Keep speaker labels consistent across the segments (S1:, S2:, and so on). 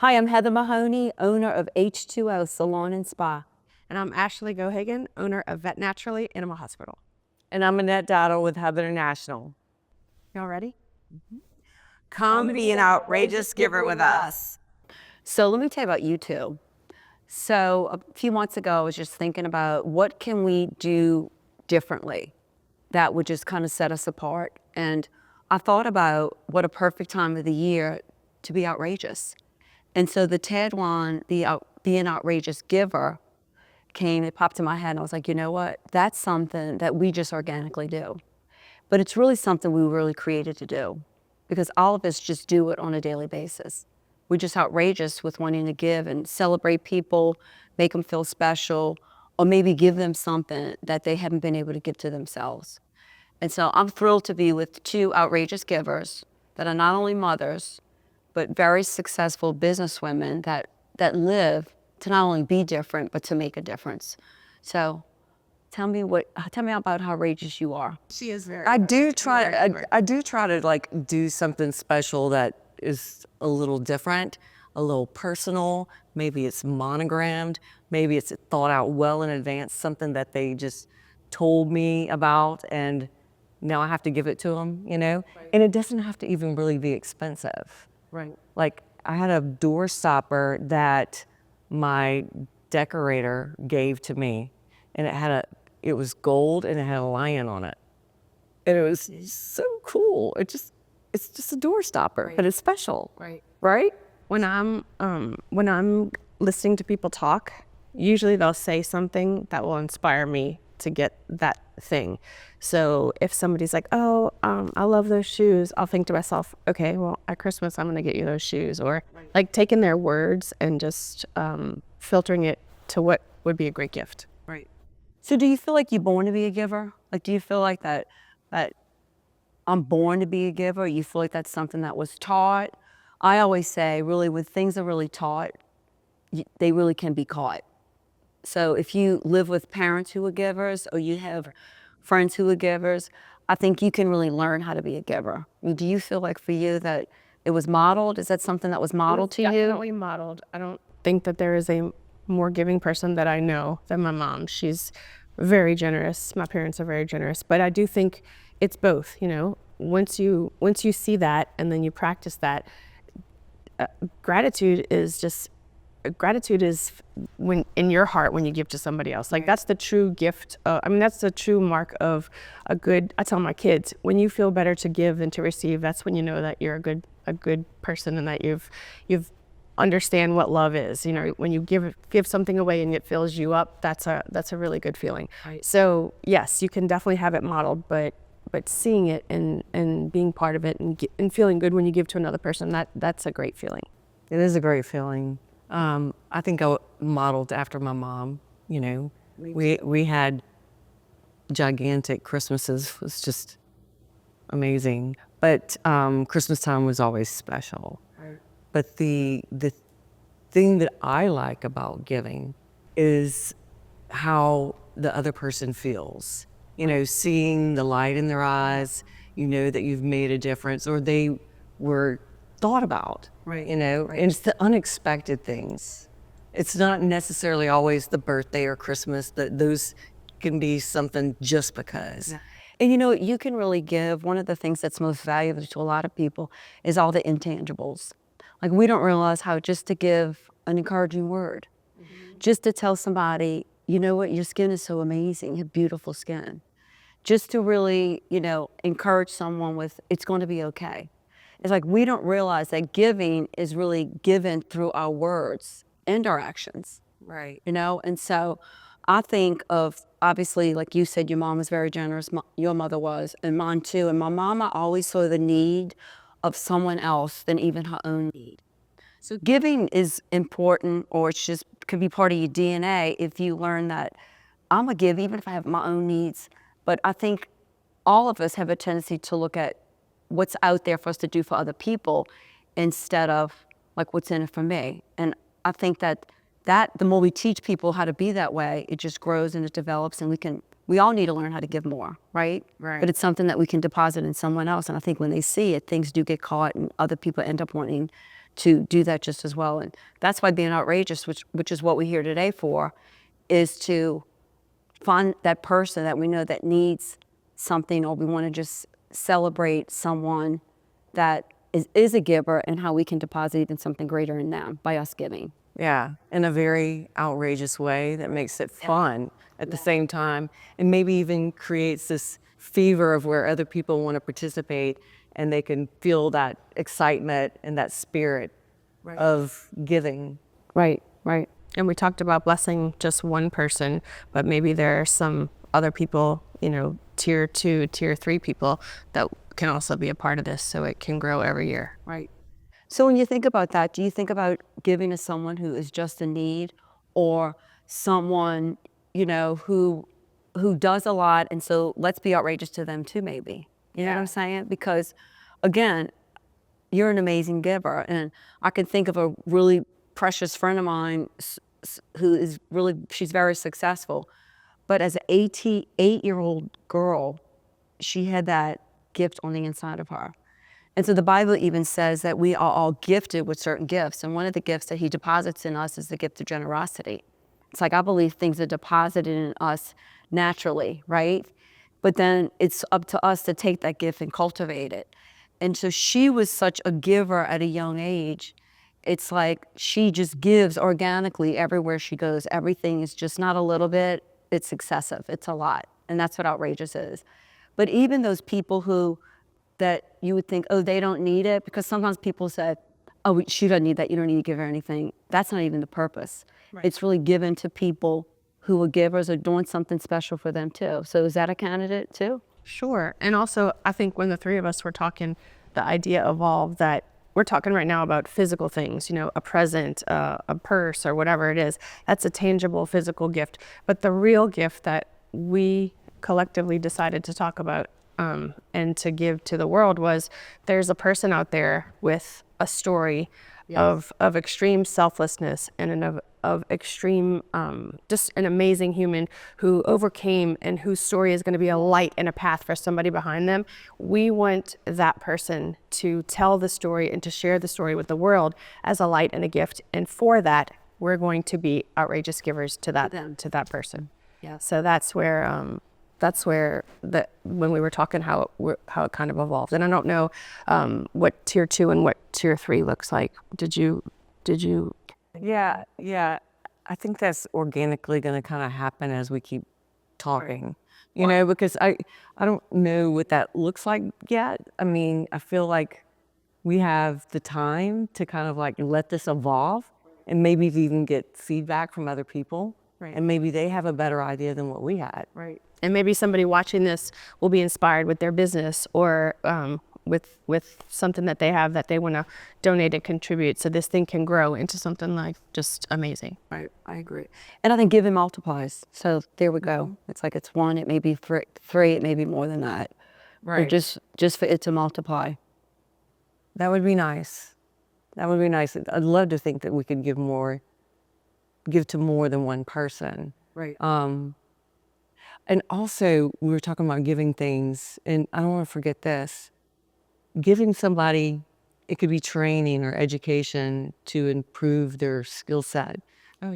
S1: Hi, I'm Heather Mahoney, owner of H2O Salon and Spa.
S2: And I'm Ashley Geoghegan, owner of Vet Naturally Animal Hospital.
S3: And I'm Annette Dowdle with Hub International.
S2: Y'all ready?
S3: Come be an outrageous giver with us.
S1: So let me tell you about you two. So a few months ago, I was just thinking about what can we do differently that would just kind of set us apart. And I thought about what a perfect time of the year to be outrageous. And so the tagline, be an outrageous giver, it popped in my head, and I was like, you know what? That's something that we just organically do. But it's really something we were really created to do because all of us just do it on a daily basis. We're just outrageous with wanting to give and celebrate people, make them feel special, or maybe give them something that they haven't been able to give to themselves. And so I'm thrilled to be with two outrageous givers that are not only mothers, but very successful businesswomen that live to not only be different, but to make a difference. So tell me about how outrageous you are.
S2: She is very.
S3: I do try to like do something special that is a little different, a little personal. Maybe it's monogrammed. Maybe it's thought out well in advance, something that they just told me about, and now I have to give it to them, you know?
S2: Right.
S3: And it doesn't have to even really be expensive.
S2: Right.
S3: Like I had a door stopper that my decorator gave to me, and it was gold and it had a lion on it. And it was so cool. It's just a door stopper,
S2: Right.
S3: but it's special.
S2: Right.
S3: Right?
S2: When I'm listening to people talk, usually they'll say something that will inspire me to get that thing. So if somebody's like, oh, I love those shoes, I'll think to myself, okay, well, at Christmas, I'm going to get you those shoes. Or like taking their words and just filtering it to what would be a great gift.
S3: Right.
S1: So do you feel like you're born to be a giver? Like, do you feel like that I'm born to be a giver? You feel like that's something that was taught? I always say, really, when things are really taught, they really can be caught. So if you live with parents who are givers or you have friends who are givers, I think you can really learn how to be a giver. I mean, do you feel like for you that it was modeled? Is that something that was modeled to you?
S2: Definitely modeled. I don't think that there is a more giving person that I know than my mom. She's very generous. My parents are very generous, but I do think it's both. You know, once you see that and then you practice that, gratitude is when in your heart when you give to somebody else. Like that's the true gift. That's the true mark of a good. I tell my kids, when you feel better to give than to receive, that's when you know that you're a good person and that you've understand what love is. You know, when you give something away and it fills you up, that's a really good feeling. Right. So yes, you can definitely have it modeled, but seeing it and being part of it and feeling good when you give to another person, that's a great feeling.
S3: It is a great feeling. I think I modeled after my mom. You know, we had gigantic Christmases. It was just amazing. But Christmas time was always special.
S2: Right.
S3: But the thing that I like about giving is how the other person feels. You know, seeing the light in their eyes, you know that you've made a difference, or they were thought about.
S2: Right.
S3: You know,
S2: Right.
S3: and it's the unexpected things. It's not necessarily always the birthday or Christmas, that those can be something just because.
S1: Yeah. And you know, you can really give. One of the things that's most valuable to a lot of people is all the intangibles. Like we don't realize how just to give an encouraging word, just to tell somebody, you know what, your skin is so amazing, you have beautiful skin. Just to really, you know, encourage someone with, it's going to be okay. It's like we don't realize that giving is really given through our words and our actions.
S3: Right.
S1: You know, and so I think of, obviously, like you said, your mom was very generous, your mother was, and mine too. And my mama always saw the need of someone else than even her own need. So giving is important, or it's just could be part of your DNA if you learn that I'm gonna give even if I have my own needs. But I think all of us have a tendency to look at what's out there for us to do for other people instead of like what's in it for me. And I think that the more we teach people how to be that way, it just grows and it develops, and we all need to learn how to give more, right?
S2: Right.
S1: But it's something that we can deposit in someone else. And I think when they see it, things do get caught and other people end up wanting to do that just as well. And that's why being outrageous, which is what we're here today for, is to find that person that we know that needs something, or we want to just celebrate someone that is a giver, and how we can deposit even something greater in them by us giving.
S3: Yeah, in a very outrageous way that makes it fun at the same time, and maybe even creates this fever of where other people want to participate, and they can feel that excitement and that spirit of giving.
S1: Right, right.
S2: And we talked about blessing just one person, but maybe there are some other people, tier 2, tier 3 people that can also be a part of this, so it can grow every year.
S1: Right. So when you think about that, do you think about giving to someone who is just in need, or someone, who does a lot, and so let's be outrageous to them too, maybe? You know what I'm saying? Because again, you're an amazing giver, and I can think of a really precious friend of mine who is really, she's very successful, but as an 8-year-old girl, she had that gift on the inside of her. And so the Bible even says that we are all gifted with certain gifts. And one of the gifts that he deposits in us is the gift of generosity. It's like, I believe things are deposited in us naturally, right? But then it's up to us to take that gift and cultivate it. And so she was such a giver at a young age. It's like she just gives organically everywhere she goes. Everything is just not a little bit, it's excessive, it's a lot. And that's what outrageous is. But even those people that you would think, oh, they don't need it, because sometimes people say, oh, she doesn't need that, you don't need to give her anything. That's not even the purpose. Right. It's really given to people who are givers, or doing something special for them too. So is that a candidate too?
S2: Sure. And also, I think when the three of us were talking, the idea evolved that we're talking right now about physical things, a present, a purse, or whatever it is. That's a tangible physical gift. But the real gift that we collectively decided to talk about and to give to the world was, there's a person out there with a story of extreme selflessness, and of extreme, just an amazing human who overcame, and whose story is going to be a light and a path for somebody behind them. We want that person to tell the story and to share the story with the world as a light and a gift. And for that, we're going to be outrageous givers to that person.
S1: Yeah.
S2: So that's where when we were talking, how it kind of evolved. And I don't know what tier 2 and what tier 3 looks like. Did you?
S3: Yeah. I think that's organically going to kind of happen as we keep talking, because I don't know what that looks like yet. I mean, I feel like we have the time to kind of like let this evolve, and maybe even get feedback from other people. Right. And maybe they have a better idea than what we had.
S2: Right. And maybe somebody watching this will be inspired with their business, or with something that they have that they want to donate and contribute, so this thing can grow into something like just amazing.
S1: Right, I agree. And I think giving multiplies. So there we go. It's like it's 1, it may be 3, it may be more than that. Right. Or just for it to multiply.
S3: That would be nice. That would be nice. I'd love to think that we could give to more than one person.
S1: Right.
S3: And also, we were talking about giving things, and I don't want to forget this. Giving somebody, it could be training or education to improve their skill set,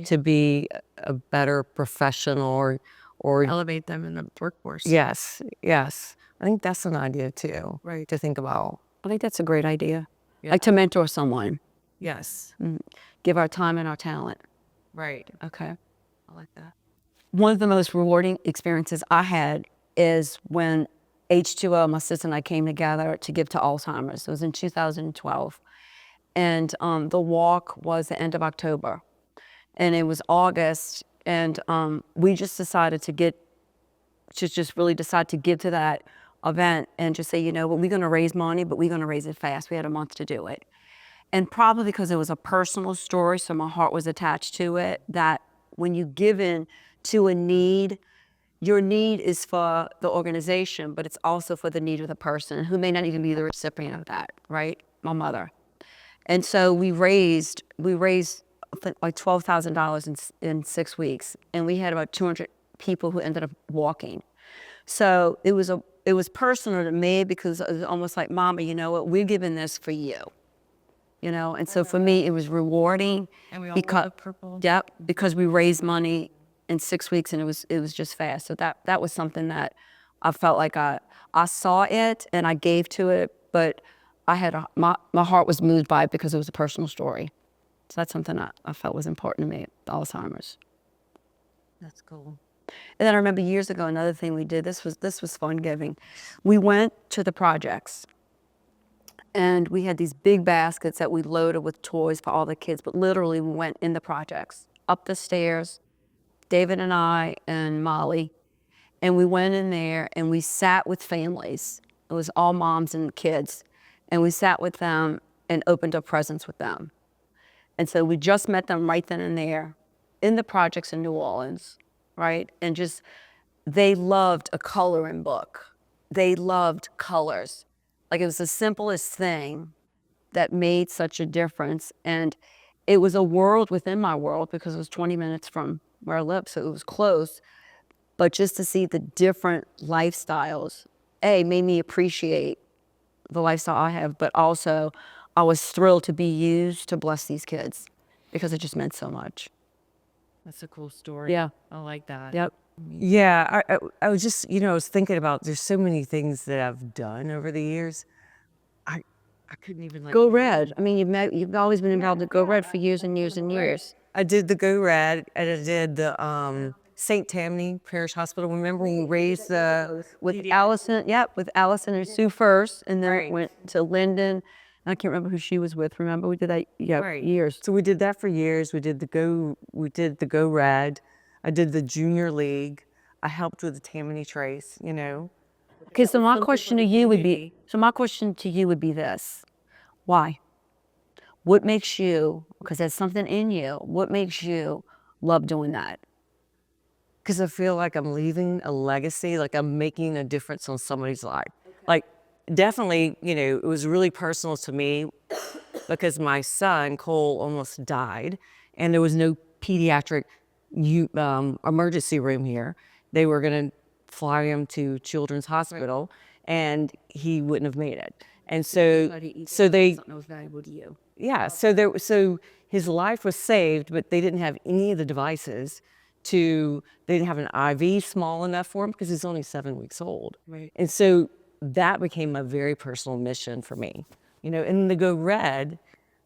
S3: to be a better professional, or
S2: elevate them in the workforce.
S3: Yes. I think that's an idea too, right? To think about.
S1: I think that's a great idea. Yeah. Like to mentor someone.
S3: Yes.
S1: Give our time and our talent.
S3: Right.
S1: Okay. I like that. One of the most rewarding experiences I had is when H2O, my sister and I, came together to give to Alzheimer's. It was in 2012. And the walk was the end of October. And it was August. And we just decided to really decide to give to that event, and just say, we're going to raise money, but we're going to raise it fast. We had a month to do it. And probably because it was a personal story, so my heart was attached to it, that when you give in to a need, your need is for the organization, but it's also for the need of the person who may not even be the recipient of that, right? My mother. And so we raised like $12,000 in 6 weeks, and we had about 200 people who ended up walking. So it was personal to me, because it was almost like, Mama, you know what? We're giving this for you. you know. And so for me, it was rewarding.
S2: And we all
S1: because,
S2: wore the purple.
S1: Yep, because we raised money in 6 weeks, and it was just fast. So that was something that I felt like I saw it and I gave to it, but I had my heart was moved by it because it was a personal story. So that's something I felt was important to me, Alzheimer's.
S3: That's cool.
S1: And then I remember years ago, another thing we did, this was fun giving. We went to the projects and we had these big baskets that we loaded with toys for all the kids, but literally we went in the projects, up the stairs, David and I and Molly, and we went in there and we sat with families. It was all moms and kids. And we sat with them and opened up presents with them. And so we just met them right then and there in the projects in New Orleans, right? And just, they loved a coloring book. They loved colors. Like, it was the simplest thing that made such a difference. And it was a world within my world because it was 20 minutes from where I lived, so it was close. But just to see the different lifestyles, made me appreciate the lifestyle I have, but also I was thrilled to be used to bless these kids because it just meant so much.
S3: That's a cool story.
S1: Yeah.
S3: I like that.
S1: Yep.
S3: Yeah, I was just, I was thinking about, there's so many things that I've done over the years. I couldn't even like.
S1: Go Red. I mean, you've always been involved with Go Red for years and years and years.
S3: I did the Go Red, and I did the St. Tammany Parish Hospital. Remember when we raised the
S1: With Allison, with Allison and Sue first, and then it went to Lyndon. I can't remember who she was with. Remember, we did that years.
S3: So we did that for years. We did the Go Red. I did the Junior League. I helped with the Tammany Trace,
S1: Okay, so my question to you would be this: why? What makes you? Because there's something in you. What makes you love doing that?
S3: Because I feel like I'm leaving a legacy, like I'm making a difference on somebody's life. Like, definitely, it was really personal to me because my son, Cole, almost died, and there was no pediatric emergency room here. They were going to fly him to Children's Hospital, and he wouldn't have made it. And so they,
S1: Something that was valuable to you.
S3: yeah, so his life was saved, but they didn't have any of the devices they didn't have an IV small enough for him because he's only 7 weeks old.
S1: Right.
S3: And so that became a very personal mission for me. And the Go Red,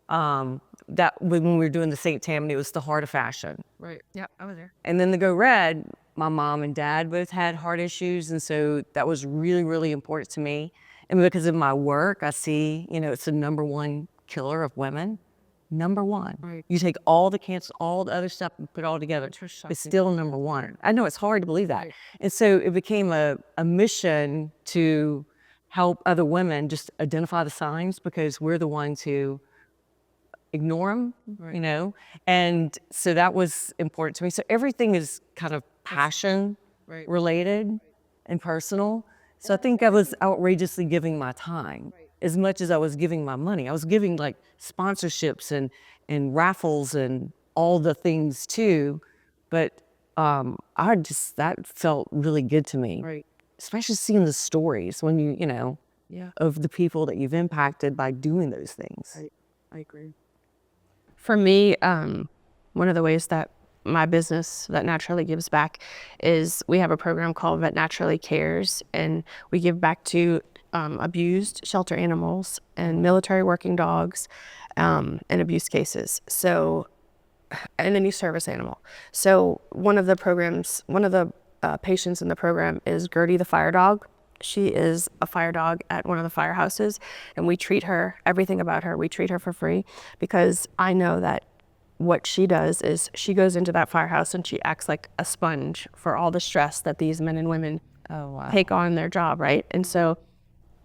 S3: that when we were doing the St. Tammany, it was the Heart of Fashion.
S2: Right. Yeah, I was there.
S3: And then the Go Red, my mom and dad both had heart issues, and so that was really, really important to me. And because of my work, I see, it's the #1 killer of women. #1.
S2: Right.
S3: You take all the cancer, all the other stuff, and put it all together. It's still #1. I know it's hard to believe that.
S2: Right.
S3: And so it became a mission to help other women just identify the signs, because we're the ones who ignore them,
S2: Right.
S3: And so that was important to me. So everything is kind of passion
S2: Right.
S3: related and personal. So I think I was outrageously giving my time as much as I was giving my money. I was giving like sponsorships and raffles and all the things too. But that felt really good to me.
S2: Right.
S3: Especially seeing the stories when
S2: Yeah.
S3: of the people that you've impacted by doing those things.
S2: I agree. For me, one of the ways that my business, Vet Naturally, gives back is we have a program called Vet Naturally Cares, and we give back to abused shelter animals and military working dogs and abuse cases. So, and any service animal. So one of the patients in the program is Gertie the fire dog. She is a fire dog at one of the firehouses, and we treat her, everything about her, we treat her for free, because I know that what she does is she goes into that firehouse and she acts like a sponge for all the stress that these men and women take on their job, right? And so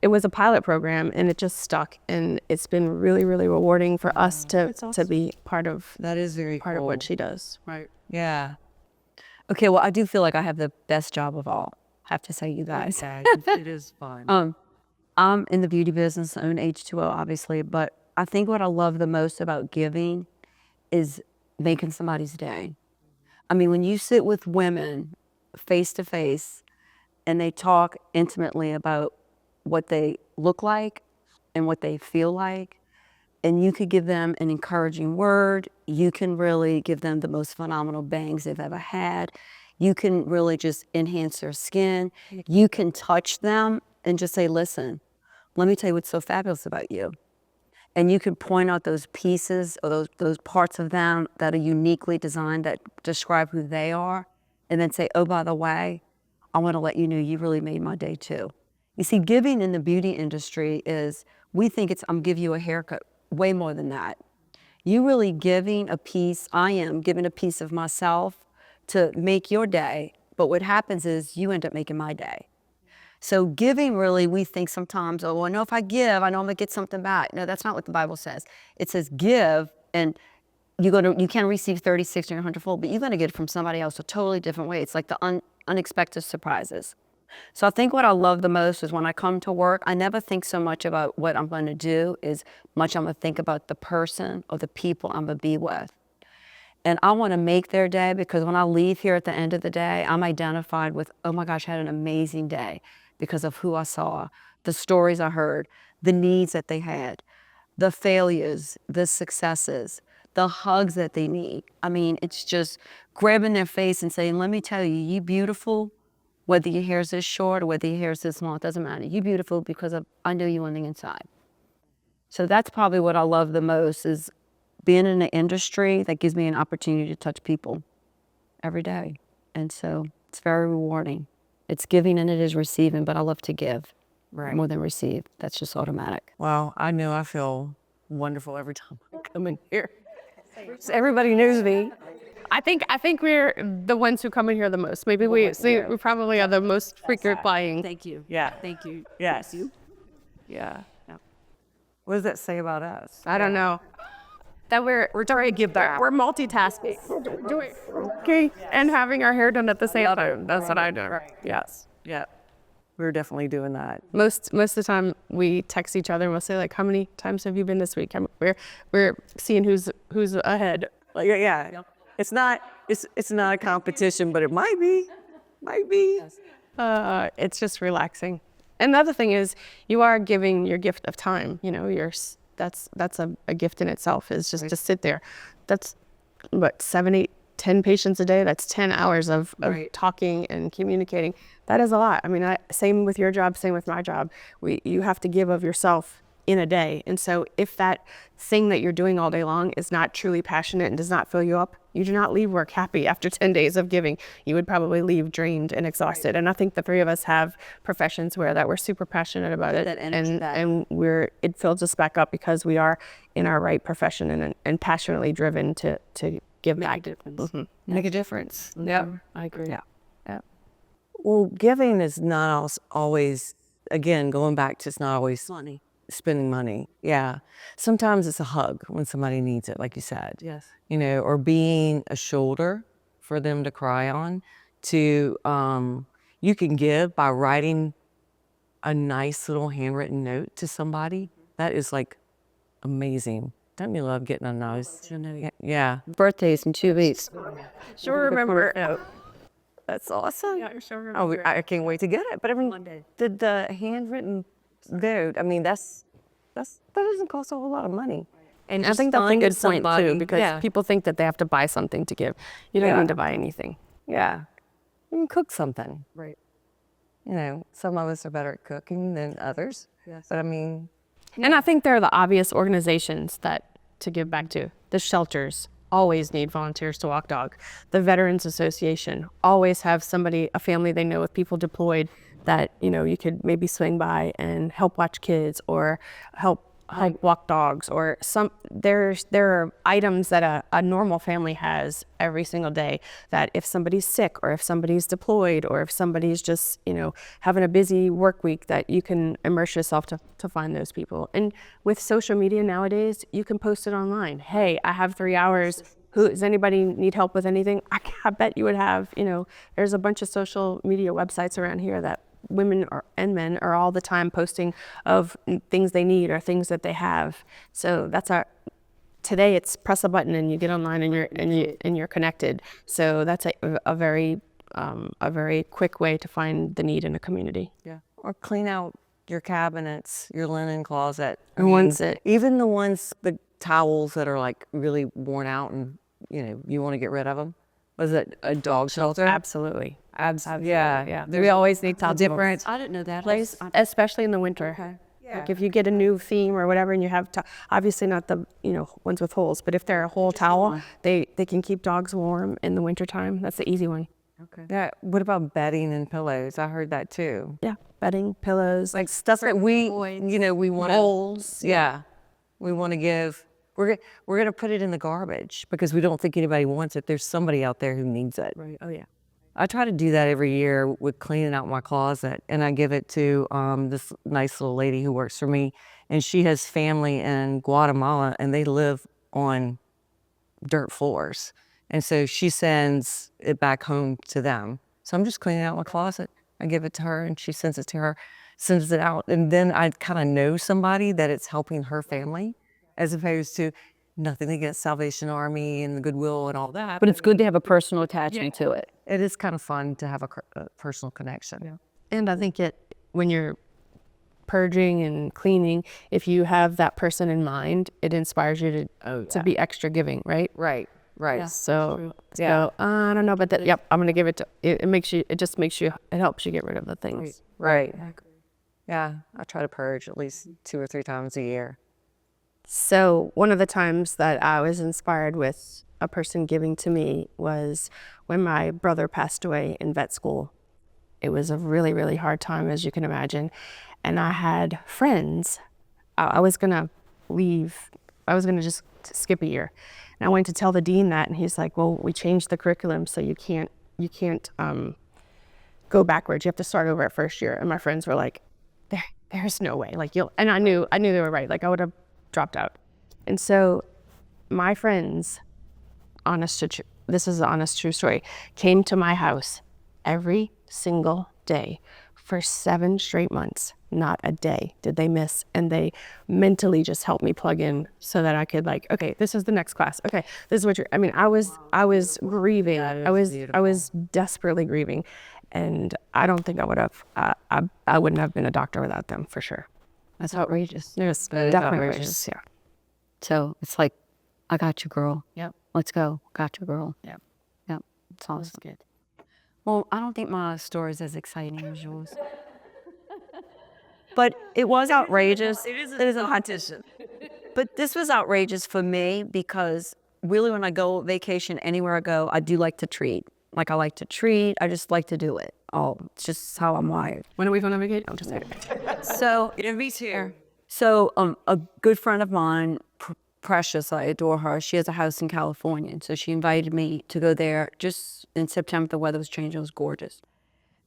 S2: it was a pilot program, and it just stuck, and it's been really, really rewarding for us to be part of.
S3: That is very
S2: part
S3: cool.
S2: of what she does.
S1: Right.
S3: Yeah.
S1: Okay, well, I do feel like I have the best job of all. I have to say, you guys.
S3: It is fun.
S1: I'm in the beauty business, I own H2O, obviously, but I think what I love the most about giving is making somebody's day. I mean, when you sit with women face to face and they talk intimately about what they look like and what they feel like, and you could give them an encouraging word. You can really give them the most phenomenal bangs they've ever had. You can really just enhance their skin. You can touch them and just say, listen, let me tell you what's so fabulous about you. And you can point out those pieces or those parts of them that are uniquely designed that describe who they are. And then say, oh, by the way, I want to let you know you really made my day too. You see, giving in the beauty industry is, we think it's, I'm giving you a haircut. Way more than that. You really giving a piece, I am giving a piece of myself to make your day. But what happens is you end up making my day. So giving really, we think sometimes, oh, well, I know if I give, I know I'm gonna get something back. No, that's not what the Bible says. It says give, and you can receive 30, 60, or 100-fold, but you're gonna get it from somebody else a totally different way. It's like the unexpected surprises. So I think what I love the most is when I come to work, I never think so much about what I'm going to do as much I'm going to think about the person or the people I'm going to be with. And I want to make their day, because when I leave here at the end of the day, I'm identified with, oh my gosh, I had an amazing day because of who I saw, the stories I heard, the needs that they had, the failures, the successes, the hugs that they need. I mean, it's just grabbing their face and saying, let me tell you, you beautiful. Whether your hair's this short or whether your hair's this long, it doesn't matter. You're beautiful because I know you on the inside. So that's probably what I love the most, is being in an industry that gives me an opportunity to touch people every day. And so it's very rewarding. It's giving and it is receiving, but I love to give more than receive. That's just automatic.
S3: Wow, I know I feel wonderful every time I come in here. So everybody knows me.
S2: I think we're the ones who come in here the most. Maybe we probably are the most frequent flying.
S1: Thank you.
S3: Yeah.
S1: Thank you.
S3: Yes.
S1: Thank you.
S3: Yeah. What does that say about us?
S2: I don't know. That we're trying to give back. We're multitasking. Okay, and having our hair done at the same time. That's what I do. Yes.
S3: Yeah. We're definitely doing that.
S2: Most of the time we text each other and we'll say, like, how many times have you been this week? We're seeing who's ahead.
S3: Like, yeah. It's not a competition, but it might be.
S2: It's just relaxing. And the other thing is, you are giving your gift of time. You know, that's a gift in itself, is just to sit there. That's what, 7, 8, 10 patients a day. That's 10 hours of talking and communicating. That is a lot. I mean, same with your job, same with my job. You have to give of yourself in a day. And so if that thing that you're doing all day long is not truly passionate and does not fill you up, you do not leave work happy after 10 days of giving. You would probably leave drained and exhausted. And I think the three of us have professions where that we're super passionate about it. And it fills us back up because we are in our right profession and passionately driven to give back.
S3: Make a difference.
S2: Yeah, I agree.
S3: Yeah. Well, giving is not always, again, going back to, it's not always
S1: Money.
S3: spending money. Yeah. Sometimes it's a hug when somebody needs it, like you said.
S1: Yes.
S3: You know, or being a shoulder for them to cry on. You can give by writing a nice little handwritten note to somebody. That is like amazing. Don't you love getting a nice? Yeah.
S1: Birthdays in 2 weeks.
S2: Sure, remember.
S3: That's awesome.
S2: Yeah, sure remember.
S3: Oh, I can't wait to get it. But I mean, the handwritten note, I mean, that doesn't cost a whole lot of money.
S2: And I think that's a good point too, because people think that they have to buy something to give. You don't need to buy anything.
S3: Yeah. You can cook something.
S1: Right.
S3: You know, some of us are better at cooking than others.
S1: Yes.
S3: But I mean.
S2: And I think they're the obvious organizations to give back to. The shelters always need volunteers to walk dog. The Veterans Association always have a family they know with people deployed that, you know, you could maybe swing by and help watch kids or help walk dogs, or there are items that a normal family has every single day, that if somebody's sick or if somebody's deployed or if somebody's just, you know, having a busy work week, that you can immerse yourself to find those people. And with social media nowadays, you can post it online. Hey, I have 3 hours. Does anybody need help with anything? I bet you would have, you know, there's a bunch of social media websites around here that women and men are all the time posting of things they need or things that they have. So today it's press a button and you get online and you're connected. So that's a very quick way to find the need in a community.
S3: Yeah. Or clean out your cabinets, your linen closet.
S2: And once it-
S3: even the towels that are like really worn out and you want to get rid of them. Was it a dog shelter?
S2: Absolutely.
S3: Yeah.
S2: We always need to
S3: different.
S1: I didn't know that.
S2: place, especially in the winter.
S1: Okay.
S2: Like if you get a new theme or whatever, and you have obviously not the ones with holes, but if they're a whole towel, they can keep dogs warm in the wintertime. That's the easy one.
S1: Okay.
S3: Yeah. What about bedding and pillows? I heard that too.
S2: Yeah, bedding, pillows,
S3: Like stuff that we want
S2: bowls.
S3: Yeah, we want to give. We're gonna put it in the garbage because we don't think anybody wants it. There's somebody out there who needs it.
S2: Right. Oh yeah.
S3: I try to do that every year with cleaning out my closet, and I give it to this nice little lady who works for me, and she has family in Guatemala, and they live on dirt floors, and so she sends it back home to them. So I'm just cleaning out my closet. I give it to her, and she sends it to her, sends it out, and then I kind of know somebody that it's helping her family, as opposed to nothing against Salvation Army and the Goodwill and all that.
S1: But it's good to have a personal attachment to it.
S3: It is kind of fun to have a personal connection.
S2: Yeah. And I think when you're purging and cleaning, if you have that person in mind, it inspires you to be extra giving, right?
S3: Right.
S2: So I don't know, but I'm gonna give it to. It makes you. It just makes you. It helps you get rid of the things.
S3: Right. Yeah, I try to purge at least 2 or 3 times a year.
S2: So one of the times that I was inspired with a person giving to me was when my brother passed away in vet school. It was a really, really hard time, as you can imagine. And I had friends. I was gonna leave. I was gonna just skip a year. And I went to tell the dean that, and he's like, "Well, we changed the curriculum, so you can't go backwards. You have to start over at first year." And my friends were like, "There's no way." Like and I knew they were right. Like I would have dropped out. And so my friends, this is an honest, true story, came to my house every single day for 7 straight months. Not a day did they miss. And they mentally just helped me plug in so that I could okay, this is the next class. Okay, this is what I was grieving. I was desperately grieving. And I don't think I would have, I wouldn't have been a doctor without them, for sure.
S1: That's outrageous.
S2: There's definitely outrageous. Yeah.
S1: So it's like, I got you, girl.
S2: Yep.
S1: Let's go. Got you, girl.
S2: Yep.
S1: Yep. It's awesome.
S2: That's good.
S1: Well, I don't think my story is as exciting as yours. But it was outrageous. It is a competition. But this was outrageous for me because really when I go vacation anywhere I go, I do like to treat. Like I like to treat. I just like to do it. It's just how I'm wired.
S2: When are we going to vacation? I'm just kidding.
S1: So
S3: Me too.
S1: So a good friend of mine, Precious, I adore her. She has a house in California. And so she invited me to go there just in September. The weather was changing. It was gorgeous.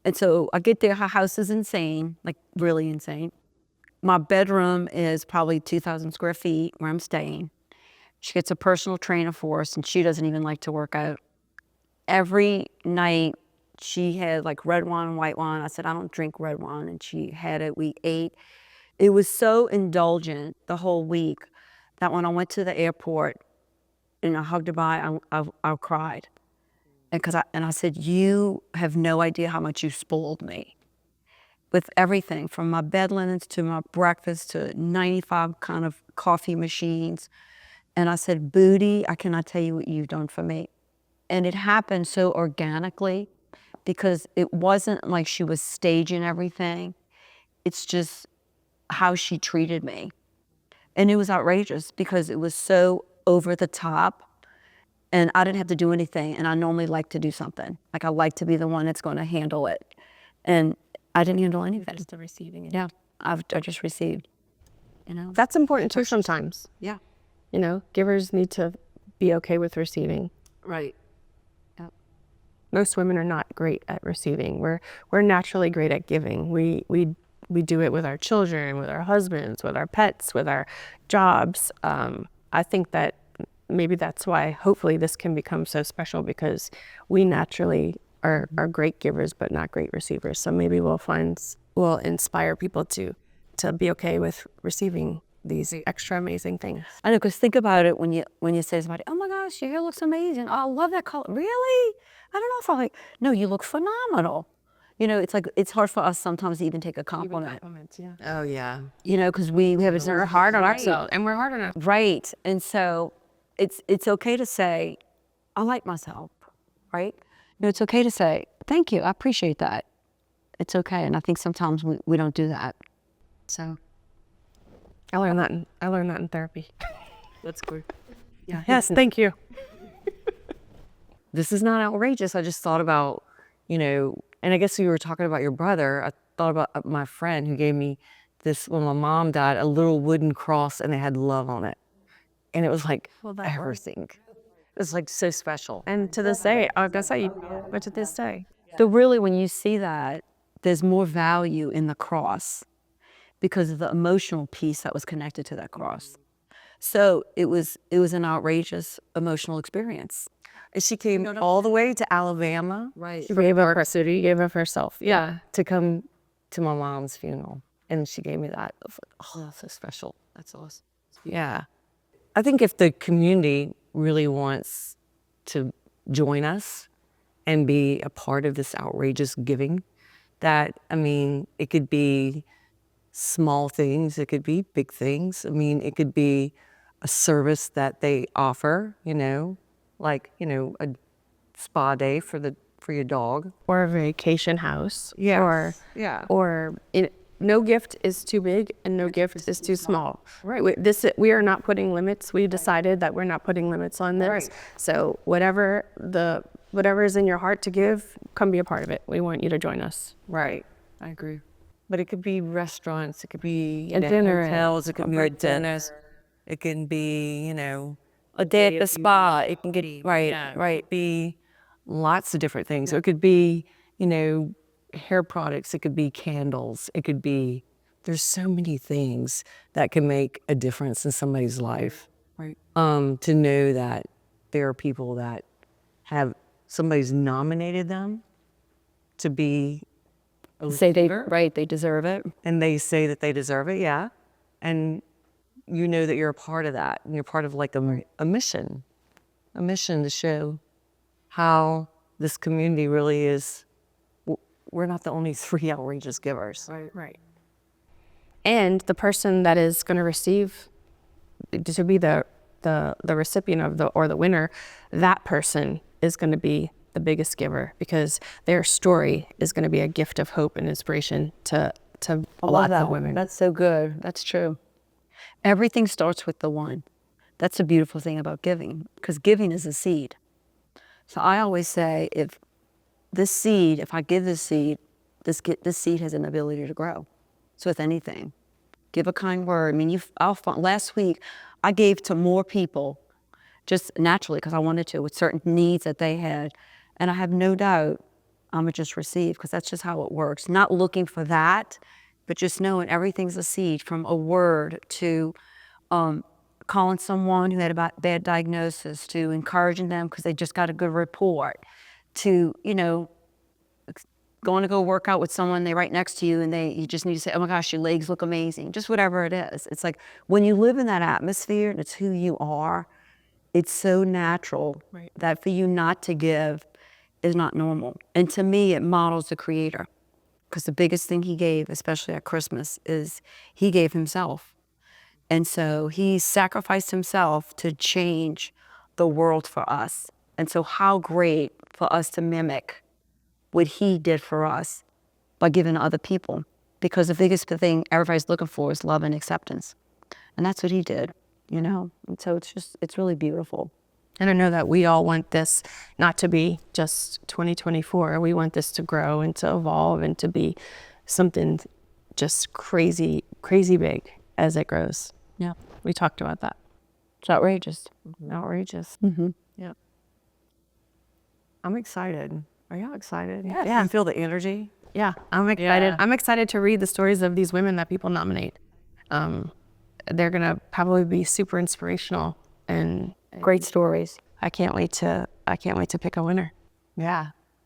S1: And so I get there. Her house is insane, like really insane. My bedroom is probably 2,000 square feet where I'm staying. She gets a personal trainer for us, and she doesn't even like to work out. Every night she had like red wine and white wine. I said, I don't drink red wine. And she had it. We ate. It was so indulgent the whole week that when I went to the airport and I hugged her bye, I cried. And I said, you have no idea how much you spoiled me with everything from my bed linens to my breakfast to 95 kind of coffee machines. And I said, Booty, I cannot tell you what you've done for me. And it happened so organically because it wasn't like she was staging everything. It's just how she treated me. And it was outrageous because it was so over the top. And I didn't have to do anything. And I normally like to do something. Like I like to be the one that's going to handle it. And I didn't handle anything.
S2: Just receiving it.
S1: Yeah, I just received.
S2: That's important too sometimes.
S1: Yeah.
S2: Givers need to be okay with receiving.
S1: Right. Yeah.
S2: Most women are not great at receiving. We're naturally great at giving. We do it with our children, with our husbands, with our pets, with our jobs. I think that maybe that's why hopefully this can become so special because we naturally are great givers but not great receivers. So maybe we'll inspire people to be okay with receiving these extra amazing things.
S1: I know, because think about it when you say to somebody, oh my gosh, your hair looks amazing. Oh, I love that color. Really? I don't know if no, you look phenomenal. You know, it's like, it's hard for us sometimes to even take a compliment,
S2: Yeah.
S3: Oh yeah.
S1: you know, because we have a
S2: We're hard on ourselves, and we're hard on ourselves.
S1: Right. And so it's okay to say, I like myself, right? You know, it's okay to say, thank you, I appreciate that. It's okay. And I think sometimes we don't do that. So
S2: I learned that in therapy.
S3: That's good.
S2: Yeah. Yes, thank you.
S3: This is not outrageous. I just thought about, you know, and I guess you were talking about your brother. I thought about my friend who gave me this, when my mom died, a little wooden cross and it had love on it. And it was like everything. It was like so special.
S2: And to this day, that's how you, but to this day.
S1: so really when you see that, there's more value in the cross because of the emotional piece that was connected to that cross. So it was an outrageous emotional experience.
S3: And she came all the way to Alabama
S1: Right.
S2: She gave up her city, gave up herself. Yeah.
S3: to come to my mom's funeral. And she gave me that. I was like, oh, that's so special.
S1: That's awesome.
S3: Yeah. I think if the community really wants to join us and be a part of this outrageous giving, that, I mean, it could be small things, it could be big things. I mean, it could be a service that they offer, you know, like, you know, a spa day for your dog.
S2: Or a vacation house.
S3: Yes.
S2: Or, no gift is too big and no gift is too small.
S3: Right.
S2: We are not putting limits. We decided that we're not putting limits on this.
S3: Right.
S2: So whatever is in your heart to give, come be a part of it. We want you to join us.
S3: Right. I agree. But it could be restaurants, it could be
S2: A dinner,
S3: hotels, it could be dinners, it can be, you know, a day at the spa. It can get right. Be lots of different things. It could be, you know, hair products. It could be candles. It could be. There's so many things that can make a difference in somebody's life.
S1: Right.
S3: To know that there are people that have somebody's nominated them to be,
S1: Say they deserve it.
S3: and they say that they deserve it. Yeah, and you know that you're a part of that, and you're part of like a mission to show how this community really is. We're not the only three outrageous givers.
S2: Right. And the person that is going to receive, to be the recipient of the winner, that person is going to be the biggest giver because their story is going to be a gift of hope and inspiration to a lot of women.
S1: That's so good. That's true. Everything starts with the one. That's the beautiful thing about giving, because giving is a seed. So I always say, if I give this seed, this seed has an ability to grow. So with anything, give a kind word. I mean, last week I gave to more people just naturally because I wanted to, with certain needs that they had. And I have no doubt I'm going to just receive, because that's just how it works. Not looking for that, but just knowing everything's a seed, from a word to calling someone who had a bad diagnosis, to encouraging them because they just got a good report, to, you know, going to go work out with someone, they right next to you, and you just need to say, oh my gosh, your legs look amazing. Just whatever it is. It's like when you live in that atmosphere and it's who you are, it's so natural that for you not to give is not normal. And to me, it models the Creator, because the biggest thing he gave, especially at Christmas, is he gave himself. And so he sacrificed himself to change the world for us. And so how great for us to mimic what he did for us by giving to other people. Because the biggest thing everybody's looking for is love and acceptance. And that's what he did, you know? And so it's really beautiful.
S2: And I know that we all want this not to be just 2024. We want this to grow and to evolve and to be something just crazy, crazy big as it grows.
S1: Yeah.
S2: We talked about that.
S1: It's outrageous.
S3: Outrageous.
S1: Mm-hmm.
S3: Yeah. I'm excited. Are y'all excited?
S2: Yeah.
S3: You can feel the energy.
S2: Yeah, I'm excited. I'm excited to read the stories of these women that people nominate. They're gonna probably be super inspirational and
S1: Great stories.
S2: I can't wait to pick a winner.
S3: Yeah.